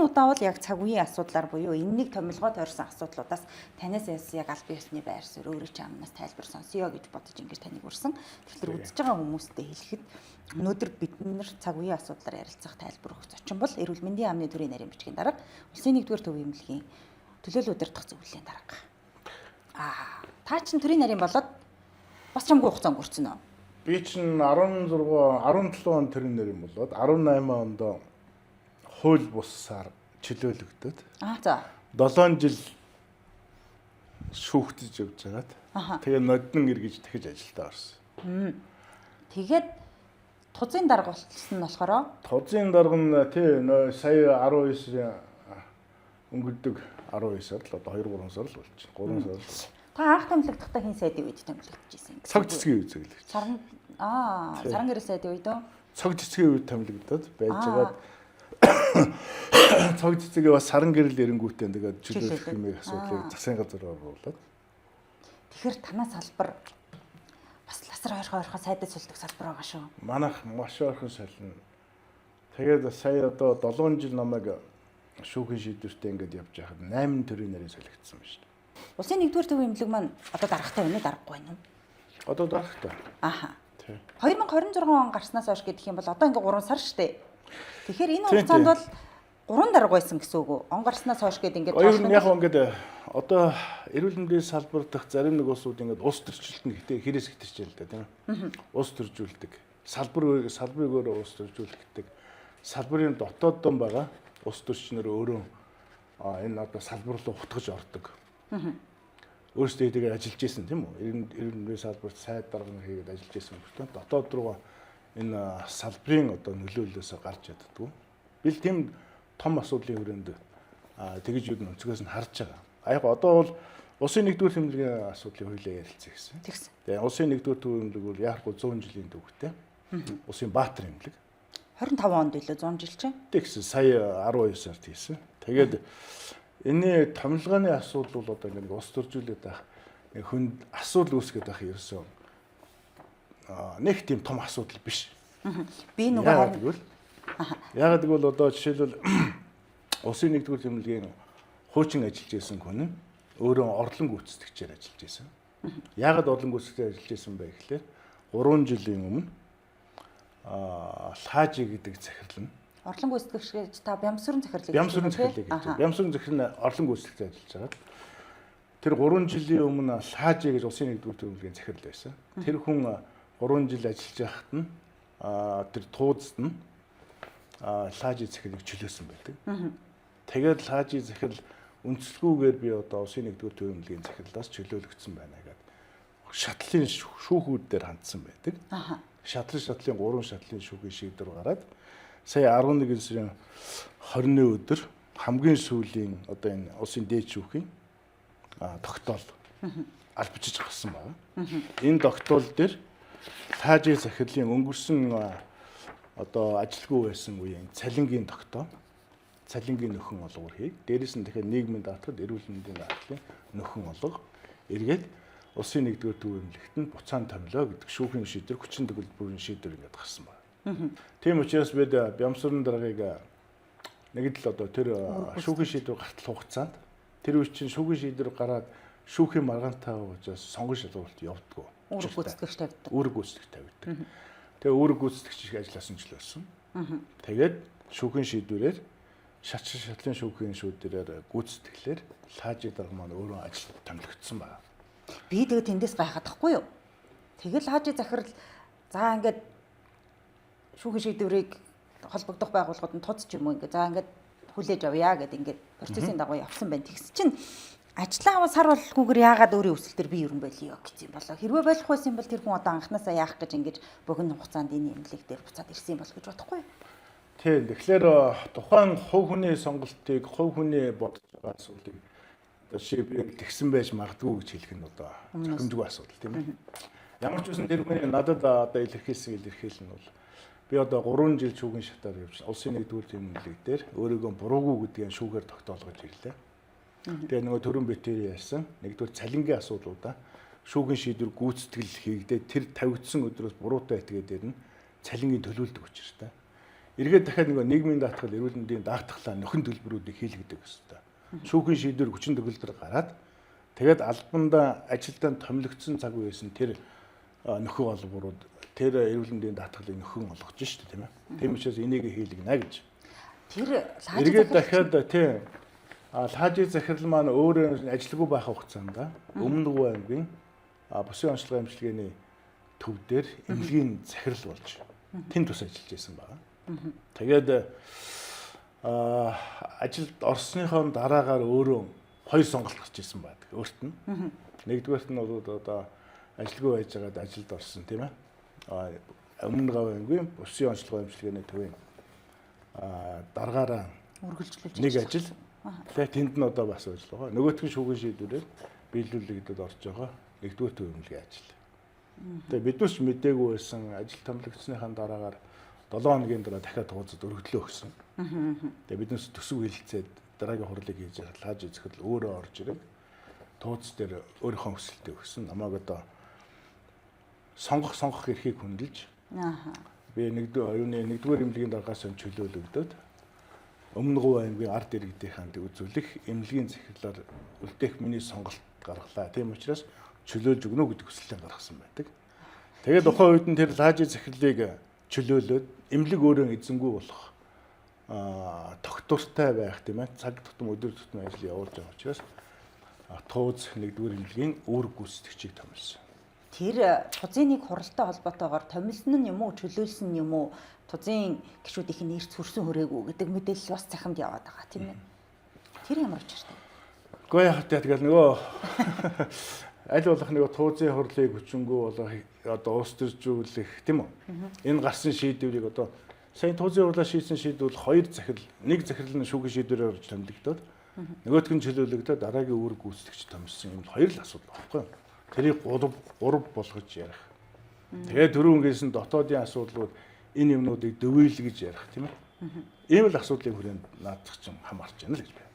энэ удаа бол яг цаг үеийн асуудлаар буюу энэнийг томилгоо тойрсон асуудлуудаас танаас яг аль биесний байр суурь өөрөө ч амнаас тайлбар сонсё гэж бодож ингэж таныг урьсан. Тэгэхээр үзэж байгаа хүмүүстэй хэлэхэд өнөөдөр бид нар цаг үеийн асуудлаар ярилцах тайлбар өгөх зочин бол эрүүл мэндийн яамны төрийн нарийн бичгийн дарга, улсын 1-р төвийн эмнэлгийн төлөөлөл удирдах зөвлөлийн дарга. Та чинь төрийн нарийн болоод бас чамгүй хугацаа өнгөрцөн үү? Би чинь 17 он төрийн нарийн болоод 18 онд хууль бусаар чөлөөлөгдөд. За. 7 жил шүүхтэж явж байгаад. Тэгээ нодон эргэж дахиж ажилдаа орсон. Тэгээд тузын дарга болсон нь болохоор тузын дарга нь тий сая 19 өнгөрдөг 19-аар л одоо 2-3 сар л болчих. 3 сар л. Та анх томилогдохдоо хэн сайдын үед томилогдчихсэн юм? Цаг цэцгийн үед зөвлөж. Саран гэрээ сайдын үед үү? Цаг цэцгийн үед томилогдоод байжгаад цаг цэцгээ бас саран гэрэл эренгүүтээ тэгээд чөлөөлөх хэмээх асуудлыг засгийн газар оруулаад. Тэгэхээр танаа салбар бас ласар ойрхоо сайдад сулдаг салбар байгаа шүү. Манайх маш ойрхон солино. Тэгээд сая одоо 7 жил намайг шүүхийн шийдвэртээ ингээд явж байхад 8 төрлийн нарийн солигдсон байна шүү дээ. Улсын 1-р төвийн эмнэлэг маань одоо даргатай байна уу, даргагүй байна уу? Одоо даргатай. 2026 он гарснаас хойш гэх юм бол одоо ингээ 3 сар шүү дээ. Тэгэхээр энэ хугацаанд бол 3 дарга байсан гэсэн үг үү? Он гарснаас хойш гээд ингээд яг ингээд одоо эрүүл мэндийн салбар дах зарим нэг улсууд ингээд ус төрчлөлтөнд гэтээ хэрэгс хэтэрч л да тийм ээ. Ус төржүүлдэг. Салбарыг өөрөө ус төржүүлдэг. Салбарын дотооддон байгаа ус төрчнөр өөрөө энэ одоо салбар руу хутгаж ордог. Өөрсдөө тэгээд ажиллаж исэн тийм үү? Эрүүл мэндийн салбарт сайд дарга хийгээд ажиллаж исэн бүртээ дотоод руу энэ салбарын одоо нөлөөллөөсөө гарч яддаг. Би л тийм том асуудлын хүрээнд тэгж юу өнцгөөс нь харж байгаа. Яг одоо бол улсын 1-р төвийн асуудлыг хоёлаа ярилцъя гэсэн. Тэгээ улсын 1-р төвийн эмнэлэг бол яахгүй 100 жилийн төвтэй. Улсын Баатар эмнэлэг. 25 онд илүү 100 жил чинь. Тэгсэн сая 12 сард хийсэн. Тэгээд энэ томилгооны асуудал бол одоо ингээд ус төржүүлээд байх хүнд асуудал үүсгээд байх ерөөсөө нэг тийм том асуудал биш. Би нөгөө яагаад гэвэл одоо жишээлбэл улсын 1-р тэмдэглэгийн хуучин ажиллаж байсан хүн өөрөө орлон гүйцэтгэгчээр ажиллаж байсан. Яагаад орлон гүйцэтгэгчээр ажиллаж байсан бэ гэхлээр 3 жилийн өмнө лаажи гэдэг захирал нь орлон гүйцэтгэгч та Бямсүрэн захирлыг Бямсүрэн захирлыг гэж. Бямсүрэн захирал нь орлон гүйцэтгэгчээр ажиллаж байгаа. Тэр 3 жилийн өмнө лаажи гэж улсын 1-р тэмдэглэгийн захирал байсан. Тэр хүн 3 жил ажиллаж байхад нь тэр туудсд нь лаажи захирлыг чөлөөсөн байдаг. Тэгээд лаажи захирал үндэслэгүйгээр би одоо улсын 1-р төвийн эмнэлгийн захирлаас чөлөөлөгдсөн байна гэдэг шатлалын шүүхүүд дээр хандсан байдаг. Шатлалын 3 шатлалын шүүхийн шийдвэр гараад сая 11 сарын 20-ны өдөр хамгийн сүүлийн одоо энэ улсын дээд шүүхийн тогтоол албачиж гарсан байна. Энэ тогтоол дээр лаажи захирлын өнгөрсөн одоо ажилгүй байсан үеийн цалингийн тогтоо, цалингийн нөхөн олгоор хийг. Дээрээс нь тэгэхээр нийгмийн даатгад эрүүл мэндийн даатгалын нөхөн олго эргээд улсын 1-р төвийн эмнэлэгт нь буцаан томилоо гэдэг шүүхийн шийдвэр, хүчин төгөлбөрийн шийдвэр ингээд гарсан байна. Тийм учраас бид Бямсүрэн даргаыг нэг л одоо тэр шүүхийн шийдвэр гартал хугацаанд тэр үе чинь шүүхийн шийдвэр гараад шүүхийн маргаантай учраас сонгон шалгуулалт явдаггүй. Үүрэг гүйцэтгэгч тавьдаг. Үүрэг гүйцэтгэгч тавьдаг. Тэгээ үүрэг гүйцэтгэгч их ажилласан ч л байсан. Тэгээд шүүхийн шийдвэрээр шатлалын шүүхийн шийдвэрээр гүйцэтгэлээр лаажи дарга маань өөрөө ажил томилогдсон байна. Би тэгээ тэндээс гайхадахгүй юу? Тэгэл лаажи захирал за ингээд шүүхийн шийдвэрийг холбогдох байгууллагууд нь тудч юм уу ингээд за ингээд хүлээж авъя гэдэг ингээд процессын дагуу явсан байна. Тэгс чинь ажлаа аваа сар болгохгүйгээр яагаад өөрийн өсөл төр би ерөн байлээ гэсэн юм болоо. Хэрвээ болох байсан юм бол тэр хүн одоо анханасаа яах гэж ингэж богино хугацаанд энэ эмнэлэг дээр буцаад ирсэн юм бол гэж бодохгүй юу? Тийм. Тэгэхээр тухайн хувь хүний сонголтыг, хувь хүний бодож байгаа асуудлыг одоо шийдвэр тэгсэн байж магадгүй гэж хэлэх нь одоо зохимжгүй асуудал тийм ээ. Ямар ч үсэн тэр хүний надад одоо илэрхийлсэн илэрхийлэл нь бол би одоо 3 жил шүүхийн шатаар явж улсын 1-р эмнэлэг дээр өөрийгөө буруугүй гэдгийг шүүхээр тогтоолгож ирлээ. Тэгээ нөгөө төрөн битээр ярьсан 1-р цалингийн асуудлуудаа шүүхийн шийдвэр гүйцэтгэл хийгдээ тэр тавигдсан өдрөөс буруутай этгээд ирнэ цалингийн төлөвлөлт учиртай. эргээд дахиад нөгөө нийгмийн даатгал, эрүүл мэндийн даатгалаа нөхөн төлбөрүүдийг хийлгдэг гэсэн. Шүүхийн шийдвэр 30 төгөлдөр гараад тэгээд албандаа ажилдаа томилогдсон цаг үеэс нь тэр нөхөн олборууд тэр эрүүл мэндийн даатгалыг нөхөн олгож шүү дээ, тийм ээ. Тийм учраас энийг хийлгэнэ гэж. Тэр эргээд дахиад тийм лаажийн захирал маань өөрөө ажилгүй байх хугацаанд Өмнөг аймгийн Бүсийн онцлогын эмчилгээний төв дээр эмнэлгийн захирал болж тэнд тус ажиллаж байсан байна. Тэгээд ажилд орсныхоо дараагаар өөрөө хоёр сонголт гарч ирсэн байдаг. Өөрт нь. Нэгдүгээрт нь бол одоо ажилгүй байж байгаад ажилд орсон тийм ээ. Өмнөг аймгийн Бүсийн онцлогын эмчилгээний төвийн дараагаараа үргэлжлүүлж нэг ажил. Тэгээд тэнд нь одоо бас ажиллаж байгаа. Нөгөөх нь шүүхийн шийдвэрээр биелүүлэгдэд орж байгаа нэгдүгээр төв эмнэлгийн ажил. Тэгээд биднээс мдээгүй байсан ажил томилогдсныхаа дараагаар 7 хоногийн дараа дахиад тууцад өргөдлөө өгсөн. Тэгээд биднээс төсөв хэлэлцээд дараагийн хурлыг хийж лааж эзэхэд өөрөө орж ирээд тууц дээр өөрийнхөө хүсэлтээ өгсөн. Намайг одоо сонгох эрхийг хөндлөж би нэгдүгээр эмнэлгийн даргаас нь чөлөөлөгдөд Өмнөг аймгийн ард иргэдийн үзүүлэх эмнэлгийн захирлаар үлдээх миний сонголт гаргалаа. Тийм учраас чөлөөлж өгнө гэдэг хүсэлээ гаргасан байдаг. Тэгээд тухайн үед нь тэр лаажийн захирлыг чөлөөлөөд эмнэлэг өөрөө эзэнгүй болох тогтвортой байх тийм ээ. Цаг тутам өдөр тутмын ажил явуулж байгаа учраас тууз нэгдүгээр эмнэлгийн үүрэг гүйцэтгэгчийг томилсон. Тэр тузын нэг хуралтай холбоотойгоор томилсон нь юм уу, чөлөөлсөн нь юм уу? Тузын гишүүдийн нэрц хүрсэн хүрээгүй гэдэг мэдээлэл бас цахимд яваад байгаа тийм ээ. Тэр ямар учиртай? Гэхдээ яг тэгэл нөгөө аль болох нөгөө туузын хурлыг хүчингү болоо одоо уус төржүүлэх тийм үү? Энэ гарсан шийдвэрийг одоо сайн туузын хурлаа шийдсэн шийдвэр хоёр захирал, нэг захирал нь шүүхийн шийдвэрээр орж томилогдоод нөгөөх нь чөлөөлөгдөө дараагийн үүрэг гүйцэтгэгч томилсон юм хоёр л асуудал байхгүй юу? Тэрийг 3 болгож ярих. Тэгээд дөрөвнгээс нь дотоодын асуудлууд энэ юмнуудыг дөвөөлгөж ярих тийм ээ. Ийм л асуудлын хүрээнд наадах чинь хамаарч байна л гэж байна.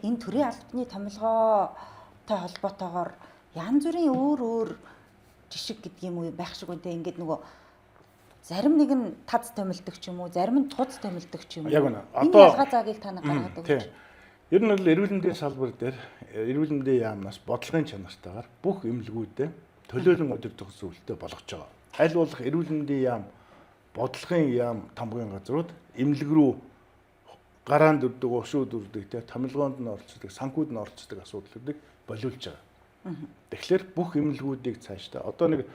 Энэ төрийн албаны томилгоотой холбоотойгоор янз бүрийн өөр жишг гэдэг юм уу байх шиг үнтэй ингээд нөгөө зарим нэг нь таз томилдог ч юм уу, зарим нь туз томилдог ч юм уу. Яг үнэ. Одоо ялгаа заагийг та нар гаргаад өгч. Ер нь бол эрүүл мэндийн салбар дээр эрүүл мэндийн яамнаас бодлогын чанартайгаар бүх эмнэлгүүдэд төлөөлөн удирдах зөвлөлтөй болгож байгаа. Аль болох эрүүл мэндийн яам бодлогын яам тамгын газрууд эмнэлэг рүү гараанд өрдөг, ушууд өрдөг, томилгоонд нь орцдог, санхүүд нь орцдог асуудлуудыг болиулж байгаа. Тэгэхээр бүх эмнэлгүүдийг цаашдаа одоо нэг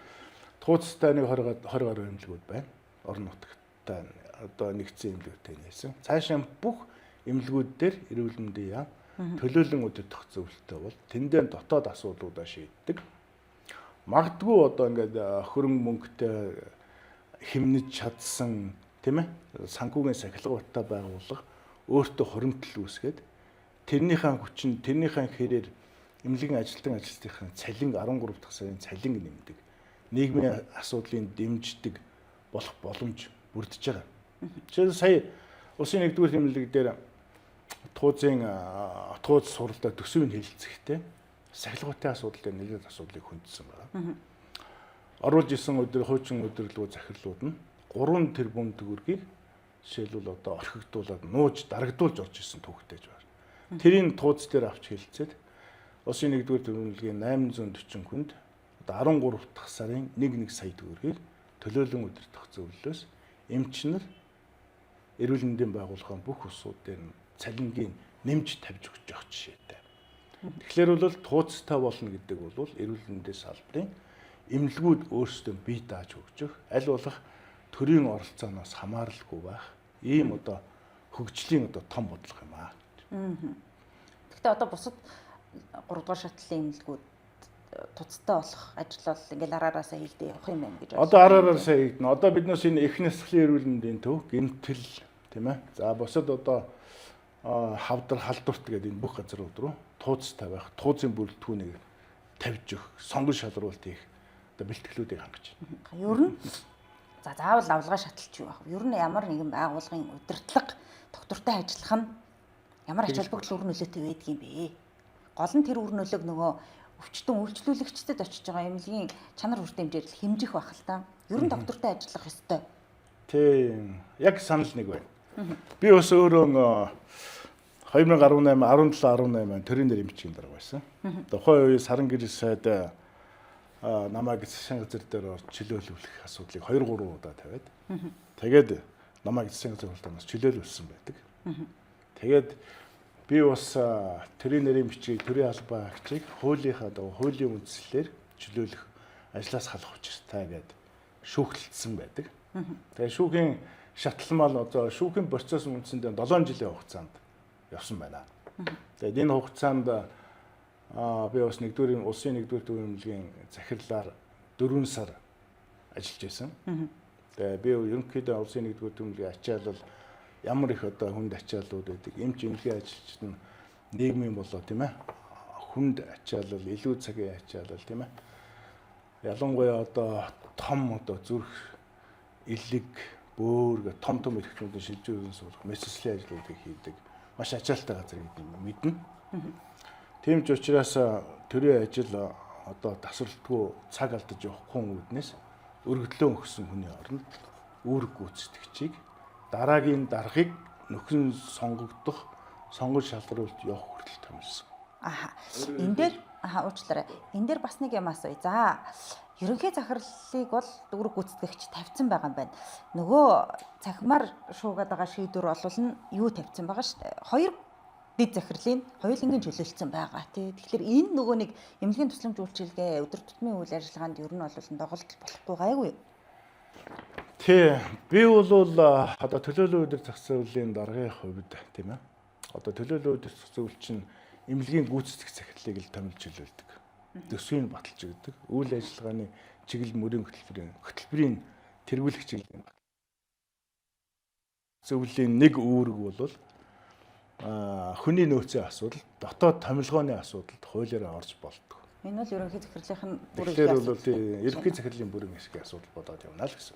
тууцтай нэг 20 гаруй эмнэлгүүд байна. Орон нутагтай одоо нэгдсэн эмнэлгүүдтэй нээсэн. Цаашаа бүх эмнэлгүүд дээр эрүүл мэндийн яам төлөөлөн удирдах зөвлөлтөй бол тэндээ дотоод асуудлуудаа шийддэг. Магадгүй одоо ингээд хөрөнгө мөнгөтэй хэмнэж чадсан тийм ээ санхүүгийн сахилгавтаа байгууллага өөртөө хуримтлал үүсгээд тэрнийхээ хүчин тэрнийхээ хэрээр эмнэлгийн ажилтнуудын цалин 13 дахь сарын цалин нэмдэг. Нийгмийн асуудлыг дэмждэг болох боломж бүрдэж байгаа. Жишээ нь сая Улсын 1-р эмнэлэг дээр тууз суралдаа төсвийг хэлэлцэхдээ сахилгавтын асуудал дээр нэлээд асуудлыг хөндсөн байна. Оруулж исэн хуучин удирдлагын захирлууд нь 3 тэрбум төгрөгийг жишээлбэл одоо орхигдуулаад нууж дарагдуулж орж исэн түүхтэйж байна. Тэрийг тууз дээр авч хэлэлцээд Улсын 1-р эмнэлгийн 840 хүнд одоо 13 дахь сарын 1 сая төгрөгийг төлөөлөн удирдах зөвлөлөөс эмч нар эрүүл мэндийн байгууллагын бүх усууд дээр цалингийн нэмж тавьж өгч явах жишээтэй. Тэгэхээр бол тууцтай болно гэдэг бол эрүүл мэндийн салбарын эмнэлгүүд өөрсдөө бие дааж хөгжих, аль болох төрийн оролцооноос хамааралгүй байх ийм одоо хөгжлийн одоо том бодлого юм аа. Гэхдээ одоо бусад 3 дугаар шатлалын эмнэлгүүд туцтай болох ажил бол ингээл араараасаа хийгдээ явах юм байна гэж байна. Одоо араараасаа хийгдэнэ. Одоо биднээс энэ их насны эрүүл мэндийн төв гэмтэл тийм ээ. За бусад одоо хавдар халдварт гэдэг энэ бүх газрууд руу тууцтай байх, туузын бүрэлдэхүүнийг тавьж өгөх, сонгон шалруулалт хийх одоо бэлтгэлүүдийг хангаж байна. Ер нь за заавал авалгаа шаталч юу байх вэ? Ер нь ямар нэгэн байгууллагын удирдлага доктортой ажиллах нь ямар ач холбогдол үр нөлөөтэй байдаг юм бэ? Гол нь тэр үр нөлөөг нөгөө өвчтөн үйлчлүүлэгчдэд очиж байгаа эмнэлгийн чанар хүч хэмжээр хэмжих байх л та. Ер нь доктортой ажиллах ёстой Тийм. Яг санал нэг байна. Би бас өөрөө 2018, 17, 18 төрийн нэрийн бичгийн дарга байсан. Тухайн үе Саран гэрэл сайд намайг засгийн газар дээр чөлөөлүүлэх асуудлыг 2 3 удаа тавиад тэгээд намайг засгийн газар хурдаас чөлөөлүүлсэн байдаг. Тэгээд би бас төрийн нэрийн бичгийг төрийн албан агчийг хуулийнхаа дагуу хуулийн үндслээр чөлөөлөх ажлаас халах учиртай гэдэг шүүхэлдсэн байдаг. Тэгээд шүүхийн шатлмал одоо шүүхийн процесс үндсэндээ 7 жилийн хугацаанд явсан байна. Тэгээд энэ хугацаанд би бас улсын 1-р төвийн эмнэлгийн захирлаар 4 сар ажиллаж байсан. Тэгээд би ерөнхийдөө улсын 1-р төвийн эмнэлгийн ачаалал ямар их одоо хүнд ачааллууд байдаг. Эмч эмнэлгийн ажилчид нь нийгмийн болоо тийм ээ. Хүнд ачаалал, илүү цагийн ачаалал тийм ээ. Ялангуяа одоо том одоо зүрх, элэг, бөөр гэх том эрхтнүүдийн шилжүүлэн сурах, мэсэлслийн ажлуудыг хийдэг. Маш ачаалтай газар гэдэг юм мэднэ. Тийм ч учраас төрийн ажил одоо тасралтгүй цаг алдаж явахгүй үүднээс өргөдлөө өгсөн хүний оронд үүрэг гүйцэтгэгчийг дараагийн даргыг нөхөн сонгогдох сонгож шалгаруулж явах хүртэл томилсон. Энэ дээр уучлаарай. Энэ дээр бас нэг юм асууя. За, ерөнхий захирлыг бол үүрэг гүйцэтгэгч тавьсан байгаа юм байна. Нөгөө цахимаар шуугаад байгаа шийдвэр бол юу тавьсан байгаа шүү дээ. 2 дэд захирлын хоёулангийн чөлөөлсөн байгаа тий. Тэгэхээр энэ нөгөө нэг эмнэлгийн тусламж үйлчилгээ өдөр тутмын үйл ажиллагаанд ер нь бол доголдол болохгүй гайгүй. Тий. Би бол одоо төлөөлөл өдөр зах зээлийн даргын хувьд тийм ээ. Одоо төлөөлөл өдөр зах зээл чинь эмнэлгийн гүйцэтгэх захирлыг л томилж чөлөөлдөг. Төсвийг баталж өгдөг. Үйл ажиллагааны чиглэл мөрийн хөтөлбөрийн тэргүүлэх чиглэлийн зөвлөлийн нэг үүрэг бол хүний нөөцийн асуудал, дотоод томилгооны асуудалд хуулиараа орж болдог. Энэ бол ерөнхий захирлын бүрийн Тэгэхээр бол ерөнхий захирлын бүрийн хэсгийн асуудал болоод явна л гэсэн.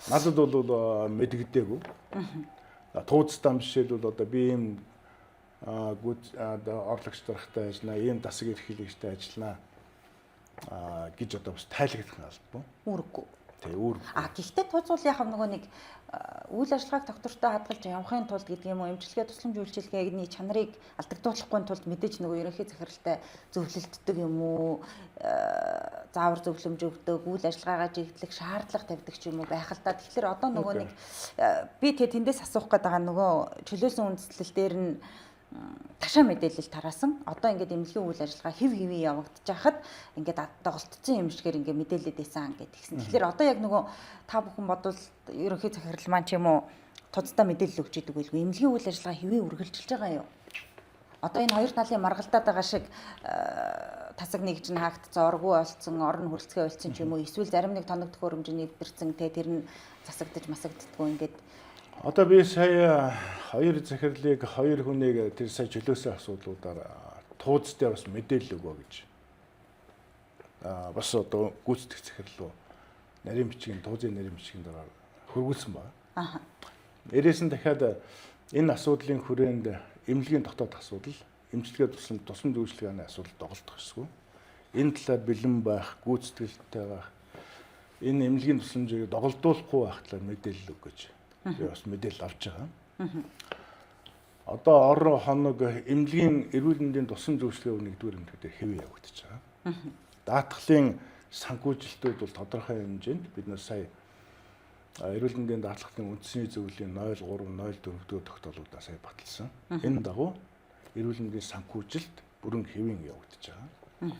Надад бол мэдэгдээгүй. Тууцтай жишээлбэл одоо би ийм орлогч даргатай ажиллана, ийм дасаг эрхлэгчтэй ажиллана гэж одоо бас тайлгдах албагүй. Үүрэггүй. Тий, үүрэг. Гэхдээ тооцвол яг нөгөө нэг үйл ажиллагааг доктортой хадгалж явахын тулд гэдэг юм уу, эмчилгээ тусламж үйлчилгээний чанарыг алдагдуулахгүй тулд мэдээж нөгөө ерөнхий захиралтай зөвлөлддөг юм уу, заавар зөвлөмж өгдөг, үйл ажиллагаагаа жигдлэх шаардлага тавьдаг ч юм уу байх л та. Тэгэхээр одоо нөгөө нэг би тэндээс асуух гээд байгаа нөгөө чөлөөсөн үндэслэл дээр нь ташаа мэдээлэл тараасан. Одоо ингээд эмнэлгийн үйл ажиллагаа хэв хэвээ явагдаж байхад ингээд доголдсон юм шигээр ингээд мэдээлэлд байсан ингээд тэгсэн. Тэгэхээр одоо яг нөгөө та бүхэн бодвол ерөнхий захирал маань ч юм уу тусдаа мэдээлэл өгч идэг байлгүй. Эмнэлгийн үйл ажиллагаа хэвээ үргэлжилж байгаа юу? Одоо энэ хоёр талын маргалдаад байгаа шиг тасаг нэгж нь хаагдсан, оргуу олцсон, орон хүрэлцгээ олцсон ч юм уу эсвэл зарим нэг тоног төхөөрөмжөний эвдэрсэн тэр нь засагдаж масагддаггүй ингээд. Одоо би сая 2 захирлыг 2 хүнийг тэр сая чөлөөсөн асуудлуудаар тууз дээр бас мэдээлэл өгөө гэж бас одоо гүйцэтгэх захирал руу нарийн бичгийн туузын нарийн бичгийн дараа хөрвүүлсэн байна. Ирээсэн дахиад энэ асуудлын хүрээнд эмнэлгийн дотоод асуудал, эмчилгээ тусламж үйлчилгээний асуудал доголдох ёсгүй. Энэ талаар бэлэн байх, гүйцэтгэлтэй байх, энэ эмнэлгийн тусламжийг доголдуулахгүй байх талаар мэдээлэл өгөөч. Би бас мэдээлэл авч байгаа. Одоо орон хоног эмнэлгийн эрүүл мэндийн тусламж үйлчилгээ 1-р эмнэлгээр хэвээ явагдаж байгаа. Даатгалын санхүүжилтүүд бол тодорхой хэмжээнд бид нар сая эрүүл мэндийн даатгалын үндэсний зөвлөлийн 03, 04 дэх тогтоолуудаа сая баталсан. Энэ дагуу эрүүл мэндийн санхүүжилт бүрэн хэвийн явагдаж байгаа.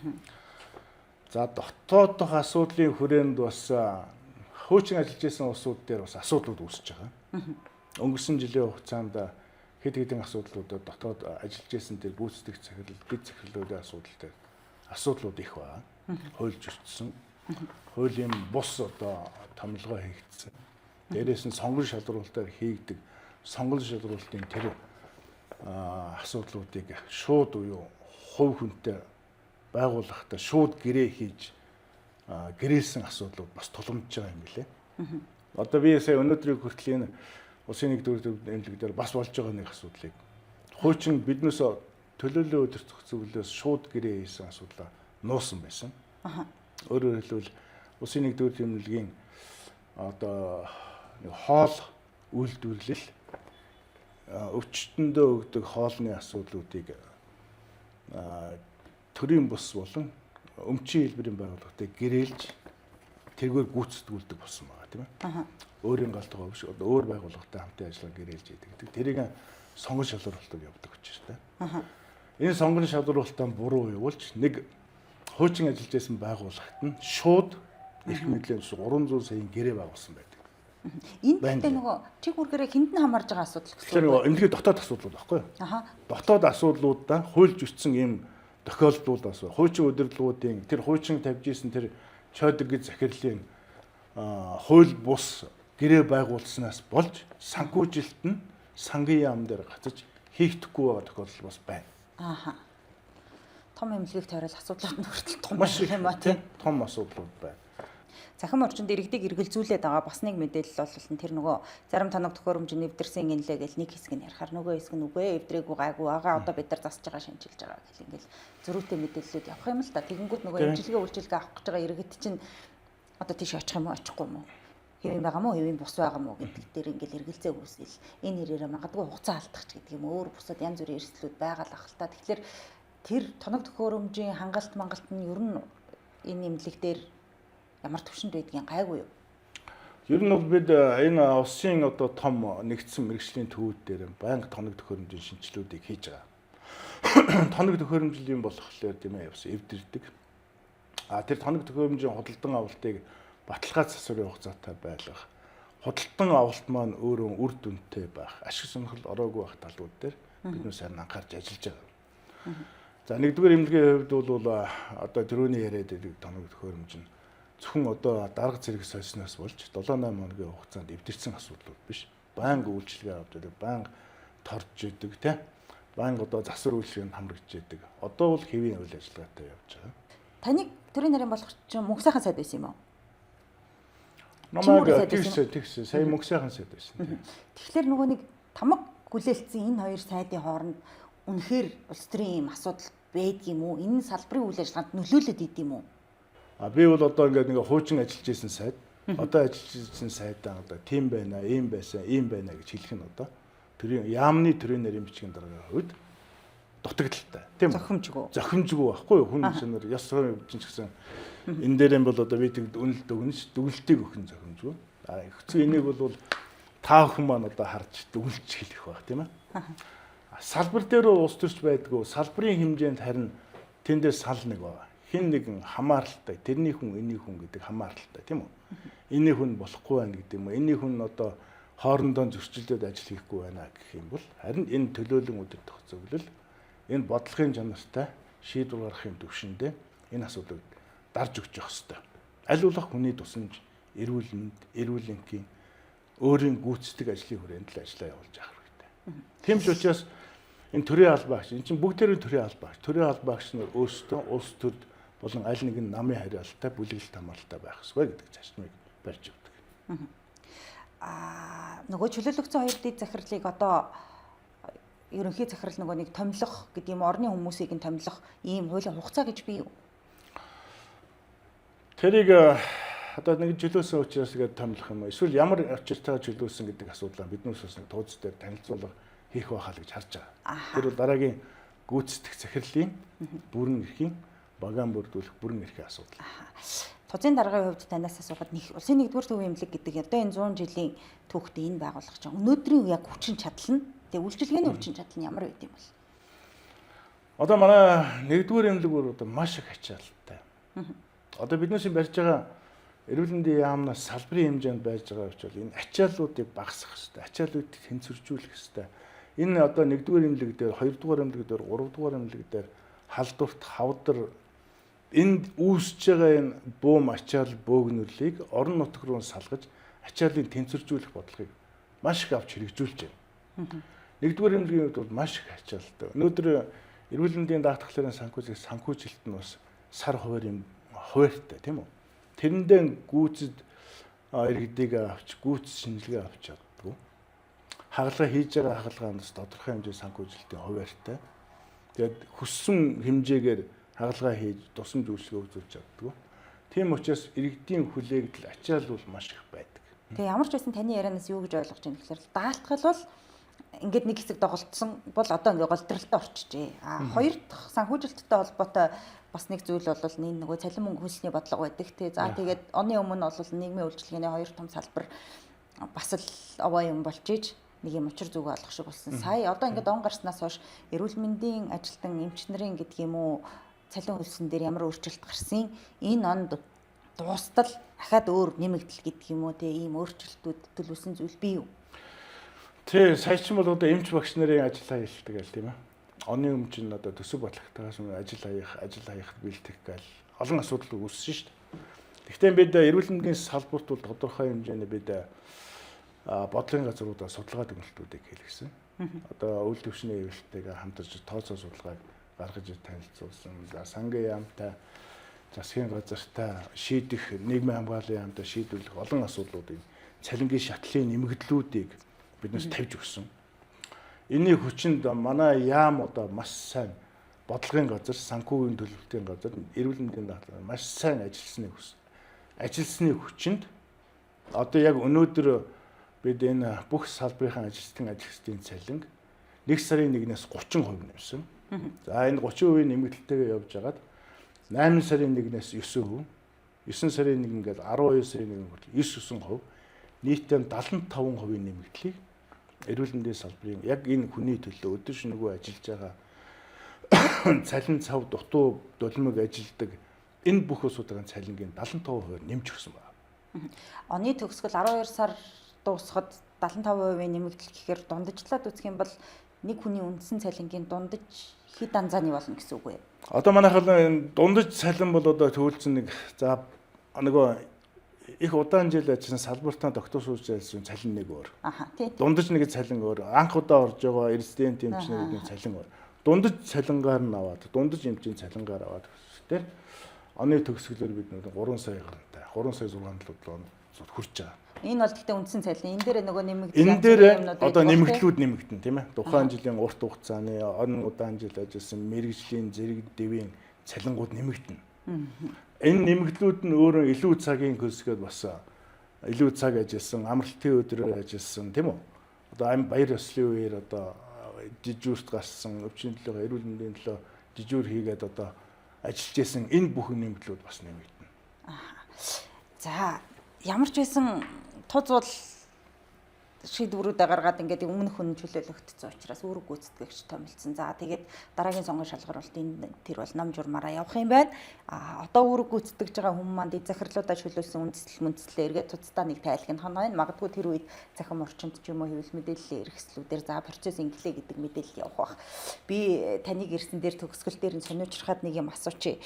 За дотоодох асуудлын хүрээнд бас хуучин ажиллаж байсан улсууд дээр бас асуудлууд үүсэж байгаа. Өнгөрсөн жилийн хугацаанд хэд хэдэн асуудлуудад дотоод ажиллаж байсан тэр гүйцэтгэх захирал, дэд захирлуудын асуудлууд их байна. Хуульж өртсөн. Хуулийн бус одоо томилгоо хийгдсэн. Дээрээс нь сонгон шалруулалтаар хийгдэг сонгон шалруулалтын тэр асуудлуудыг шууд буюу хувь хүнтэй байгууллагатай шууд гэрээ хийж гэрээсэн асуудлууд бас тулгамдж байгаа юм билээ. Одоо би сая өнөөдрийг хүртэл энэ улсын 1-р эмнэлэг дээр бас болж байгаа нэг асуудлыг хуучин биднээс төлөөлөл өдөр зөвлөлөөс шууд гэрээ хийсэн асуудлаа нуусан байсан. Өөрөөр хэлбэл улсын 1-р эмнэлгийн одоо хоол үйлдвэрлэл өвчтөндөө өгдөг хоолны асуудлуудыг төрийн бус болон өмчийн хэлбэрийн байгууллагатай гэрээлж тэргээр гүйцэтгүүлдэг болсон байгаа тийм ээ. Өөрийн галтгаа биш өөр байгууллагатай хамтын ажиллагаа гэрээлж идэг. Тэрийг сонгон шалралтад явуулдаг гэж байна. Энэ сонгон шалралтаа буруу явуулж нэг хуучин ажиллаж байсан байгууллагт нь шууд эрх мэдлийн 300 саяын гэрээ байгуулсан байдаг. Энэ гэдэг нөгөө чиг үргэрээ хэнд нь хамаарж байгаа асуудал гэсэн. Тэгэхээр нөгөө эмнэлгийн дотоод асуудлууд байхгүй юу? Дотоод асуудлуудаа хуульж үтсэн ийм тохиолдлууд бас хуучин удирдлагуудын тэр хуучин тавьж исэн тэр чойдог гэж захирлын хууль бус гэрээ байгуулснаас болж санхүүжилт нь сангийн яам дээр гацаж хийгдэхгүй байгаа тохиолдол бас байна. Том эмнэлгийг тойрол асуудлууд нь хүртэл том юм ба тийм том асуудлууд байна. Захим орчинд иргэдэг эргэлзүүлээд байгаа бас нэг мэдээлэл бол тэр нөгөө зарим тоног төхөөрөмжийн эвдэрсэн гинлээ гэл нэг хэсэг нь ярихаар нөгөө хэсэг нь үгүй эвдрээгүй гайгүй байгаа одоо бид нар засаж байгаа шинжилж байгаа гэл ингээл зөрүүтэй мэдээллүүд явах юм л та. Тэгэнгүүт нөгөө имчилгээ үйлчилгээ авах гэж байгаа иргэд чинь одоо тийш очих юм уу очихгүй юм уу? Хэвэн байгаа мó хэвэн бус байгаа мó гэдэг дээр ингээл эргэлзээ үүсэл энэ хэрээрээ магадгүй хугацаа алдах ч гэдэг юм өөр бусад янз бүрийн эрсдлүүд байгаа л ах л та. Тэгэхээр тэр тоног төхөөрөмжийн хангалт мангалт нь ер нь энэ имлэг дээр ямар төвшөнд байдгийг гайгүй юу? Ер нь бол бид энэ улсын одоо том нэгдсэн мэргэжлийн төвүүд дээр байнга тоног төхөөрөмжийн шинжилгэүүдийг хийж байгаа. Тоног төхөөрөмжлийн болохоор тийм ээ явсан эвдэрдэг. Тэр тоног төхөөрөмжийн худалдан авалтыг баталгаа засварын хугацаатай байлгах. Худалдан авалт маань өөрөө үр дүнтэй байх, ашиг сонирхол ороогүй байх талууд дээр бид сайн анхаарч ажиллаж байгаа. За нэгдүгээр эмнэлгийн хувьд бол одоо түрүүний яриад байдаг тоног төхөөрөмж нь зөвхөн одоо дарга зэрэг сольсноос болж 7-8 хоногийн хугацаанд эвдэрсэн асуудлууд биш. Байнга үйлчилгээ авч байдаг, байнга торж идэг тийм. Байнга одоо засвар үйлчлэгэнд хамрагдж идэг. Одоо бол хэвийн үйл ажиллагаатай явж байгаа. Таныг төрийн нарийн болох чинь мөнх сайхан сайд байсан юм уу? Намайг тэгсэн сая мөнх сайхан сайд байсан. Тэгэхээр нөгөө нэг тамга хүлээлтсэн энэ хоёр сайдын хооронд үнэхээр улс төрийн юм асуудал байдаг юм уу? Энэ салбарын үйл ажиллагаанд нөлөөлөд идэв юм уу? Би бол одоо ингээд нэг хуучин ажиллаж исэн сайд, одоо ажиллаж исэн сайдаа одоо тийм байна, ийм байсан, ийм байна гэж хэлэх нь одоо төрийн яамны төрийн нарийн бичгийн дараагийн хувьд дутагдaltaй. Тийм үү? Зохимжгүй байхгүй юу? Хүн шинээр ёс сурын бичэн ч гэсэн энэ дээр нь бол одоо би тэгд үнэлт өгнөж дүгнэлтийг өгөх нь зохимжгүй. Хэцүү энийг бол та бүхэн маань одоо харж дүгнэлж хэлэх байх тийм ээ. Салбар дээр улс төрч байдгүй, салбарын хэмжээнд харин тэн дээр сал нэг байна. Хин нэгэн хамааралтай тэрний хүн эний хүн гэдэг хамааралтай тийм үү? Эний хүн болохгүй байна гэдэг юм уу? Эний хүн одоо хоорондоо зөрчилдөд ажил хийхгүй байна гэх юм бол харин энэ төлөөлөн удирдах зөвлөл энэ бодлогын чанартай шийдвэр гаргахын төвшөндөө энэ асуудлыг дарж өгч явах хэрэгтэй. Аль болох хүний тусламж, эрүүл мэнд, эрүүл энхийн өөрийн гүйцэтгэх ажлын хүрээнд л ажиллаа явуулж явах хэрэгтэй. Тийм ч учраас энэ төрийн албаагч, энэ чинь бүгд төрийн албаагч. Төрийн албаагч нар өөрсдөө улс төрд болон аль нэгэн намын хариалттай бүлэглэлт хамааралтай байх ёсгүй гэдэг зарчмыг барьж өгдөг. Нөгөө чөлөөлөгцөн хоёр дэд захирлыг одоо ерөнхий захирал нөгөө нэг томилох гэдэг юм орны хүмүүсийг нь томилох ийм хуулийн хугацаа гэж бий юу? Тэрийг одоо нэг чөлөөсөн учраас тэгээд томилох юм уу? Эсвэл ямар очиртайгаар чөлөөсөн гэдэг асуудлаа биднээс бас тууз дээр танилцуулга хийх байхаа л гэж харж байгаа. Тэр бол дараагийн гүйцэтгэх захирлын бүрэн эрхийн багаан бүрдүүлэх бүрэн эрхийн асуудал. Тузын даргын хувьд танаас асуухад улсын нэгдүгээр төвийн эмнэлэг гэдэг одоо энэ 100 жилийн түүхтэй энэ байгууллага чинь өнөөдрийн яг хүчин чадал нь тэгээ үйлчилгээний хүчин чадал нь ямар байд юм бол? Одоо манай нэгдүгээр эмнэлэг бүр одоо маш их ачаалттай. Одоо биднээс барьж байгаа эрүүл мэндийн яамнаас салбарын хэмжээнд байж байгаа учраас энэ ачааллуудыг багасгах хэрэгтэй. Ачааллуудыг тэнцвэржүүлэх хэрэгтэй. Энэ одоо нэгдүгээр эмнэлэг дээр, хоёрдугаар эмнэлэг дээр, гуравдугаар эмнэлэг дээр халдварт хавдар энд үүсэж байгаа энэ буум ачаал бөөгнөрлийг орон нутг руу салгаж ачааллыг тэнцвэржүүлэх бодлогыг маш их авч хэрэгжүүлж байна. Нэгдүгээр эмнэлгийн хувьд бол маш их ачаалтай. Өнөөдөр эрүүл мэндийн даатгалын санхүүжилт нь бас сар хуваарьтай тийм үү? Тэрэндээ гүйцэд иргэдийг авч гүйц шинжилгээ авч чаддгүй. Хагалгаа хийж байгаа хагалгаанаас тодорхой хэмжээ санхүүжилтийн хуваарьтай. Тэгээд хүссэн хэмжээгээр хагалгаа хийж тусламж үйлчилгээ үзүүлж чаддгүй. Тийм учраас иргэдийн хүлээгдэл ачаал бол маш их байдаг. Тэгээ ямар ч байсан таны ярианаас юу гэж ойлгож байна гэхээр даалтгал бол ингээд нэг хэсэг доголдсон бол одоо ингээд голдралтай орчжээ. Хоёр дахь санхүүжилттэй холбоотой бас нэг зүйл бол энэ нөгөө цалин мөнгө хөлсний бодлого байдаг тий. За тэгээд оны өмнө бол нийгмийн үйлчилгээний хоёр том салбар бас л овоо юм болж ийж нэг юм учир зүг олох шиг болсон. Сая одоо ингээд он гарснаас хойш эрүүл мэндийн ажилтан эмч нарын гэдэг юм уу цалин хөлсөн дээр ямар өөрчлөлт гарсан энэ онд дуустал дахиад өөр нэмэгдэл гэдэг юм уу те ийм өөрчлөлтүүд төлөвлөсөн зүйл бий юу? Тий, сая ч юм бол одоо эмч багш нарын ажил хаялдаг гэл тийм ээ. Оны өмнө чинь одоо төсөв бодлоготойгоос ажил хаях бэлтгэх гэл олон асуудал үүссэн шүү дээ. Гэхдээ бид эрүүл мэндийн салбарт бол тодорхой хэмжээний бид бодлогын газруудаа судалгаа төгөлтүүдийг хийлгэсэн. Одоо үйл төвчний хэвлэлтэйгээ хамтарч тооцоо судалгааг гаргаж танилцуулсан. За сангийн яамтай, засгийн газартай шийдэх, нийгмийн хамгааллын яамтай шийдвэрлэх олон асуудлуудыг цалингийн шатлалын нэмэгдлүүдийг биднээс тавьж өгсөн. Энийн хүчинд манай яам одоо маш сайн бодлогын газар, санхүүгийн төлөвлөлтийн газар, эрүүл мэндийн даатгал маш сайн ажилласны хүчинд одоо яг өнөөдөр бид энэ бүх салбарын ажилчдын цалинг 1 сарын 1-ээс 30% нэмсэн. За энэ 30% нэмэгдэлтэйгээ явж хагаад 8 сарын 1-ээс 9%, 9 сарын 1 ингээд 12 сарын 1 хүртэл 9%, нийтдээ 75% нэмэгдлийг эрүүл мэндийн салбарын яг энэ хүний төлөө өдөр шөнөгүй ажиллаж байгаа цалин цав дутуу дулмаг ажилдаг энэ бүх усуудын цалингийн 75% нэмж өгсөн байна. Оны төгсгөл 12 сар дуусахад 75% нэмэгдэл гэхээр дундажлаад үзэх юм бол нэг хүний үндсэн цалингийн дундаж хэд анзааны болно гэсэн үг вэ? Одоо манайхал дундаж цалин бол одоо төвлөсөн нэг за нөгөө их удаан жил ажилласан салбартаа доктор сууж ажилласан цалин нэг өөр. Тийм. Дундаж нэг цалин өөр. Анх удаа орж байгаа резидент эмчнэрийн цалин өөр. Дундаж цалингаар нь аваад, дундаж эмчийн цалингаар аваад тэр оны төгсгөлөөр бид 3 сая гарантай 3 сая 6 хүрч байгаа. Энэ бол гэхдээ үндсэн цалин. Энэ дээр нөгөө нэмэгдэл. Энэ дээр одоо нэмэгдлүүд нэмэгдэн тийм ээ. Тухайн жилийн урт хугацааны он удаан жил ажилласан мэрэгжлийн зэрэг дэвийн цалингууд нэмэгдэнэ. Энэ нэмэгдлүүд нь өөрөө илүү цагийн хөлсгөөд бас илүү цаг ажилласан, амралтын өдрөөр ажилласан тийм үү? Одоо баяр ёслолын үеэр одоо жижүүрт гарсан, өвчин төлөө эрүүл мэндийн төлөө жижүүр хийгээд одоо ажиллаж исэн энэ бүх нэмэгдлүүд бас нэмэгдэнэ. За ямар ч байсан туз шийдвэрүүдээ гаргаад ингээд өмнөх хүн чөлөөлөгдсөн учраас үүрэг гүйцэтгэгч томилсон. За тэгээд дараагийн сонгон шалгаруулалт тэр бол нам журмаараа явах юм байна. Одоо үүрэг гүйцэтгэж байгаа хүмүүс манд захирлуудаа чөлөөлсөн үндслэлээ эргээд туцтаа нэг тайлх нь хоноо энэ магадгүй тэр үед захим орчинд ч юм уу хэвлэл мэдээллийн эрхслүүдээр за процесс инглээ гэдэг мэдээлэл явах бах. Би таныг ирсэн дээр төгсгөл дээр нь сониучрахад нэг юм асуучих.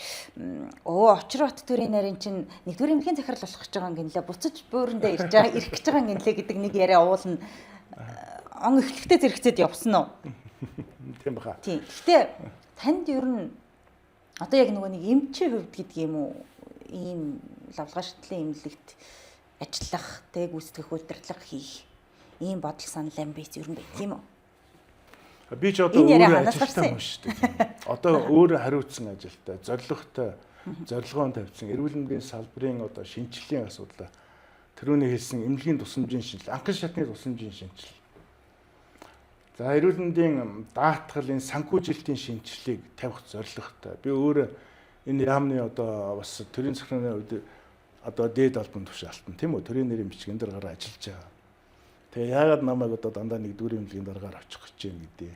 Очрот төрийн нарийн чинь нэгдүгээр эмнэлгийн захирал болох гэж байгаа юм гинлээ. Буцаж буурандаа ирж байгаа ирэх гэж байгаа юм гинлээ гэдэг нэг яриа он эхлэхдээ зэрэгцээд явсан уу? Тийм баха. Тийм. Гэтэ танд ер нь одоо яг нөгөө нэг эмчийн хувьд гэдэг юм уу? Ийм лавлгаа шатлалын эмнэлэгт ажиллах, тэг гүйцэтгэх удирдлага хийх ийм бодол санал амбиц ер нь байдаг юм уу? Би ч одоо өөрөө ажилтсан хүн шүү дээ. Одоо өөрөө хариуцсан ажилтай, зорилготой, зорилгоон тавьсан эрүүл мэндийн салбарын одоо шинжилгээний асуудал тэрүүний хэлсэн эмнэлгийн тусламжийн шинжил, анхан шатны тусламжийн шинжил. За эрүүл мэндийн даатгалын санхүүжилтийн шинжилгээг тавих зорилготой. Би өөрөө энэ яамны одоо бас төрийн захиргааны үед одоо дээд албан тушаалтан тийм үү? Төрийн нэрийн бичгийн дараагаар ажиллаж байгаа. Тэгээ яагаад намайг одоо дандаа нэгдүгээр эмнэлгийн дараагаар очих гэж юм гэдэг.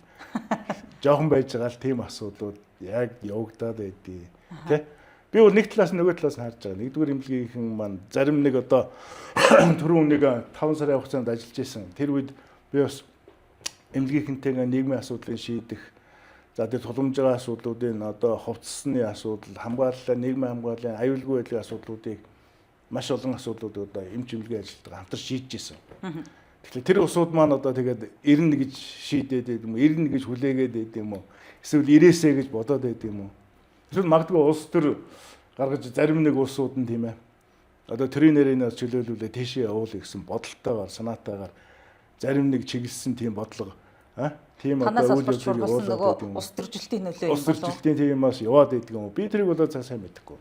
Жохон байж байгаа л тийм асуудлууд яг явагдаад байдгийг тий. Би бол нэг талаас нөгөө талаас нь харж байгаа. Нэгдүгээр эмнэлгийнхэн маань зарим нэг одоо түрүүн нэг 5 сарын хугацаанд ажиллаж исэн. Тэр үед би бас эмнэлгийнхэнтэйгээ нийгмийн асуудлыг шийдэх, за тэр тулгамж байгаа асуудлуудын одоо хувцсны асуудал, хамгааллаа, нийгмийн хамгааллын аюулгүй байдлын асуудлуудыг маш олон асуудлууд одоо эмч эмнэлгийн ажилтнаа хамтар шийдэж исэн. Тэгэхээр тэр усуд маань одоо тэгээд ирнэ гэж шийдээд байд юм уу? Ирнэ гэж хүлээгээд байд юм уу? Эсвэл ирээсэ гэж бодоод байд юм уу? Эсвэл магадгүй улс төр гаргаж зарим нэг улсууд нь тийм ээ. Одоо төрийн нэрийнээс чөлөөлүүлээ тийшээ явуулъя гэсэн бодолтойгоор, санаатайгаар зарим нэг чиглэсэн тийм бодлого тийм одоо үйл явдлыг явуулаад байдаг юм. Ус төржилтийн нөлөө юм болов уу? Ус төржилтийн тийм юмас яваад байдаг юм уу? Би тэрийг бол цаа сайн мэдэхгүй.